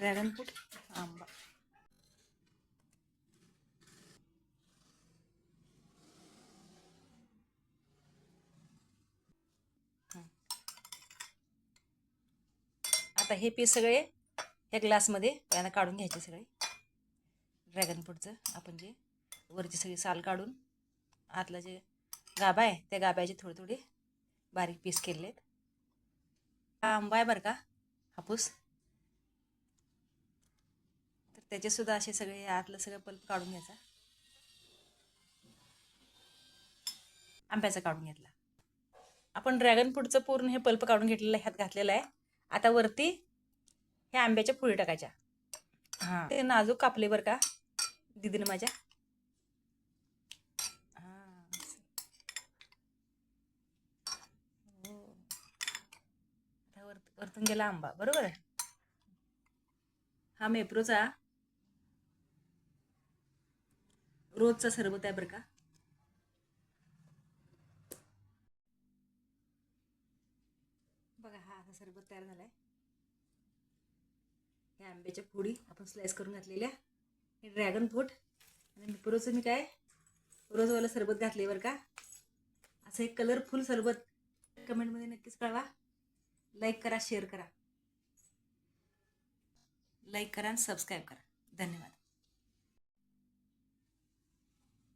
Dragon fruit आंबा. आता हे पीस सगळे या ग्लासमध्ये याला काढून घ्यायचे सगळे. ड्रॅगन फ्रूटचं आपण जे वरची सगळी साल काढून आतला जे गाभा आहे त्या गाभ्याचे थोडे थोडे बारीक पीस केले आहेत. हा आंबा आहे बरं का, हापूस. तर त्याचे सुद्धा असे सगळे आतलं सगळं पल्प काढून घ्यायचा. आंब्याचा काढून घेतला आपण. ड्रॅगन फ्रूटचं पूर्ण हे पल्प काढून घेतलेलं ह्यात घातलेलं आहे. आता वरती हे आंब्याच्या फुली टाकायच्या. हां, ते नाजूक कापले बरं का दीदीनं माझ्या. हां, हो. आता वरतून गेला आंबा, बरोबर आहे. हा मेप्रोचा रोजचा सरबत आहे बरं का. बघा, हा असा सरबत तयार झालाय. ह्या आंब्याच्या फोडी आपण स्लाइस करून घातलेल्या, हे ड्रॅगन फ्रूट आणि मेप्रोचं मी काय रोजवाला सरबत घातले बरं का. असं एक कलरफुल सरबत कमेंटमध्ये नक्कीच कळवा. लाईक करा, शेअर करा, लाईक करा आणि सबस्क्राईब करा. धन्यवाद.